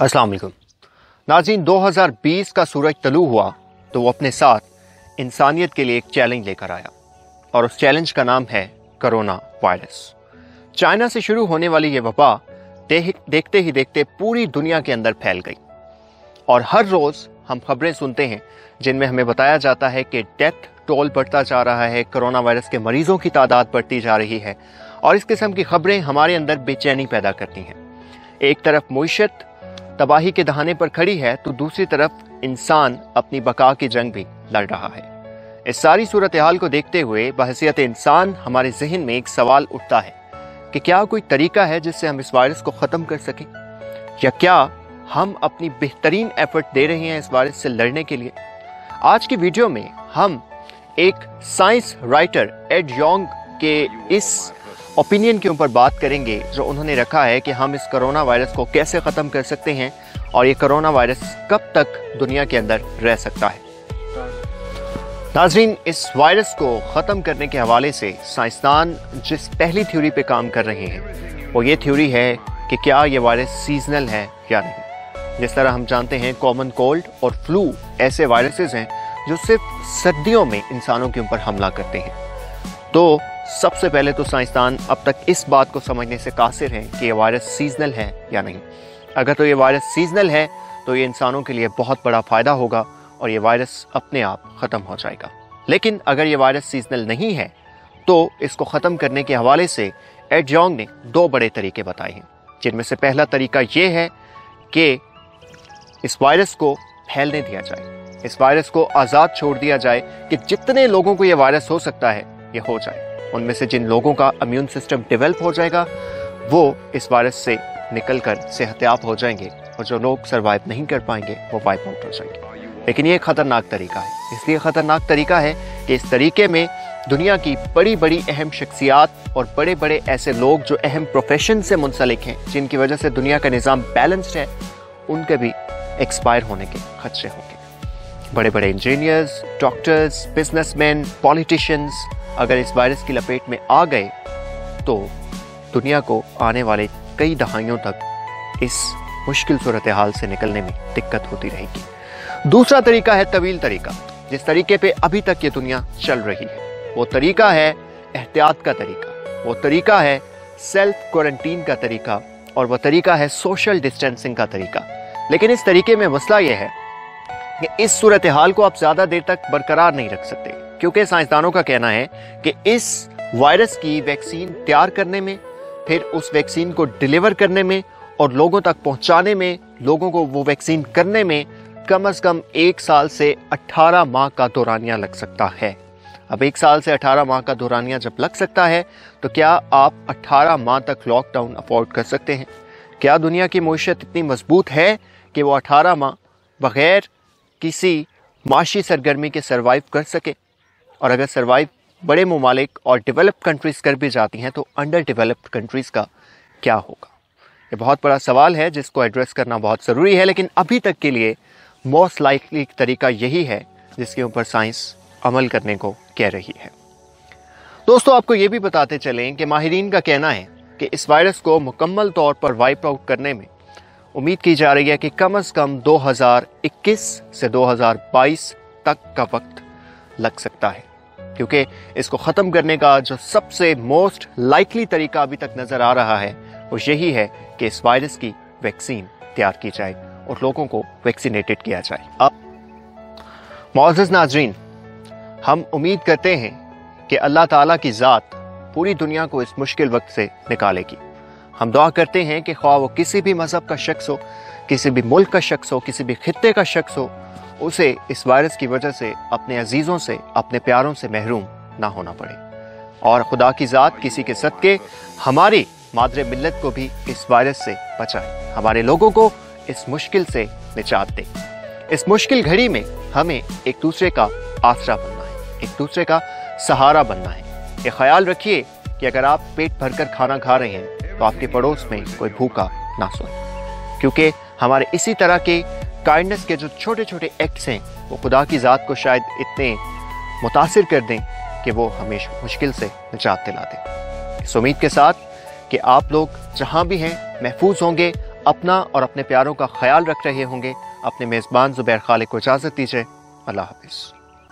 अस्सलाम वालेकुम नाज़रीन, 2020 का सूरज तलू हुआ तो वो अपने साथ इंसानियत के लिए एक चैलेंज लेकर आया और उस चैलेंज का नाम है कोरोना वायरस। चाइना से शुरू होने वाली ये वबा देखते ही देखते पूरी दुनिया के अंदर फैल गई और हर रोज़ हम खबरें सुनते हैं जिनमें हमें बताया जाता है कि डेथ टोल बढ़ता जा रहा है, कोरोना वायरस के मरीजों की तादाद बढ़ती जा रही है और इस किस्म की खबरें हमारे अंदर बेचैनी पैदा करती हैं। एक तरफ मुईशत तबाही के दहाने पर खड़ी है तो दूसरी तरफ इंसान अपनी बका की जंग भी लड़ रहा है। इस सारी सूरत हाल को देखते हुए बहैसियत इंसान हमारे जहन में एक सवाल उठता है कि क्या कोई तरीका है जिससे हम इस वायरस को ख़त्म कर सकें, या क्या हम अपनी बेहतरीन एफर्ट दे रहे हैं इस वायरस से लड़ने के लिए। आज की वीडियो में हम एक साइंस राइटर एड यॉन्ग के इस ओपिनियन के ऊपर बात करेंगे जो उन्होंने रखा है कि हम इस कोरोना वायरस को कैसे ख़त्म कर सकते हैं और ये कोरोना वायरस कब तक दुनिया के अंदर रह सकता है। नाज़रीन, इस वायरस को ख़त्म करने के हवाले से साइंसदान जिस पहली थ्योरी पे काम कर रहे हैं वो ये थ्योरी है कि क्या ये वायरस सीजनल है या नहीं। जिस तरह हम जानते हैं कॉमन कोल्ड और फ्लू ऐसे वायरसेस हैं जो सिर्फ सर्दियों में इंसानों के ऊपर हमला करते हैं। तो सबसे पहले तो साइंसदान अब तक इस बात को समझने से कासिर हैं कि ये वायरस सीजनल है या नहीं। अगर तो ये वायरस सीजनल है तो ये इंसानों के लिए बहुत बड़ा फ़ायदा होगा और ये वायरस अपने आप ख़त्म हो जाएगा। लेकिन अगर ये वायरस सीजनल नहीं है तो इसको ख़त्म करने के हवाले से एड यॉन्ग ने दो बड़े तरीके बताए हैं, जिनमें से पहला तरीका ये है कि इस वायरस को फैलने दिया जाए, इस वायरस को आज़ाद छोड़ दिया जाए कि जितने लोगों को ये वायरस हो सकता है ये हो जाए। उनमें से जिन लोगों का इम्यून सिस्टम डेवलप हो जाएगा वो इस वायरस से निकलकर सेहतयाब हो जाएंगे और जो लोग सर्वाइव नहीं कर पाएंगे वो वाइप आउट हो जाएंगे। लेकिन ये ख़तरनाक तरीका है, इसलिए ख़तरनाक तरीका है कि इस तरीके में दुनिया की बड़ी बड़ी अहम शख्सियात और बड़े बड़े ऐसे लोग जो अहम प्रोफेशन से मुंसलिक हैं, जिनकी वजह से दुनिया का निज़ाम बैलेंस्ड है, उनके भी एक्सपायर होने के खदशे होंगे। बड़े बड़े इंजीनियर्स, डॉक्टर्स, बिजनेसमैन, पॉलिटिशियंस अगर इस वायरस की लपेट में आ गए तो दुनिया को आने वाले कई दहाइयों तक इस मुश्किल सूरत हाल से निकलने में दिक्कत होती रहेगी। दूसरा तरीका है तवील तरीका, जिस तरीके पे अभी तक ये दुनिया चल रही है। वो तरीका है एहतियात का तरीका, वो तरीका है सेल्फ क्वारंटीन का तरीका और वो तरीका है सोशल डिस्टेंसिंग का तरीका। लेकिन इस तरीके में मसला ये है कि इस सूरत हाल को आप ज़्यादा देर तक बरकरार नहीं रख सकते, क्योंकि साइंसदानों का कहना है कि इस वायरस की वैक्सीन तैयार करने में, फिर उस वैक्सीन को डिलीवर करने में और लोगों तक पहुंचाने में, लोगों को वो वैक्सीन करने में कम से कम 1 साल से 18 माह का दौरानिया लग सकता है। अब 1 साल से 18 माह का दौरानिया जब लग सकता है तो क्या आप 18 माह तक लॉकडाउन अफोर्ड कर सकते हैं? क्या दुनिया की मईशत इतनी मजबूत है कि वो 18 माह बग़ैर किसी माशी सरगर्मी के सर्वाइव कर सके? और अगर सर्वाइव बड़े ममालिक और डेवलप्ड कंट्रीज़ कर भी जाती हैं तो अंडर डेवलप्ड कंट्रीज़ का क्या होगा? ये बहुत बड़ा सवाल है जिसको एड्रेस करना बहुत ज़रूरी है। लेकिन अभी तक के लिए मोस्ट लाइकली तरीका यही है जिसके ऊपर साइंस अमल करने को कह रही है। दोस्तों, आपको ये भी बताते चलें कि माहिरीन का कहना है कि इस वायरस को मुकम्मल तौर पर वाइप आउट करने में उम्मीद की जा रही है कि कम से कम 2021 से 2022 तक का वक्त लग सकता है, क्योंकि इसको ख़त्म करने का जो सबसे मोस्ट लाइकली तरीका अभी तक नज़र आ रहा है वो यही है कि इस वायरस की वैक्सीन तैयार की जाए और लोगों को वैक्सीनेटेड किया जाए। अब मुअज़्ज़िज़ नाज़रीन, हम उम्मीद करते हैं कि अल्लाह ताला की ज़ात पूरी दुनिया को इस मुश्किल वक्त से निकालेगी। हम दुआ करते हैं कि ख्वाह वो किसी भी मज़हब का शख्स हो, किसी भी मुल्क का शख्स हो, किसी भी खित्ते का शख्स हो, उसे इस वायरस की वजह से अपने अजीज़ों से, अपने प्यारों से महरूम ना होना पड़े और खुदा की ज़ात किसी के सदके हमारी मादरे मिल्लत को भी इस वायरस से बचाए, हमारे लोगों को इस मुश्किल से निजात दे। इस मुश्किल घड़ी में हमें एक दूसरे का आसरा बनना है, एक दूसरे का सहारा बनना है। ये ख्याल रखिए कि अगर आप पेट भरकर खाना खा रहे हैं तो आपके पड़ोस में कोई भूखा ना सोए, क्योंकि हमारे इसी तरह के काइंडनेस के जो छोटे छोटे एक्ट्स हैं वो खुदा की ज़ात को शायद इतने मुतासिर कर दें कि वो हमें मुश्किल से निजात दिला दें। इस उम्मीद के साथ कि आप लोग जहाँ भी हैं महफूज होंगे, اپنا اور اپنے پیاروں کا خیال رکھ رہے ہوں گے۔ اپنے میزبان زبیر خالق کو اجازت دیجیے، اللہ حافظ۔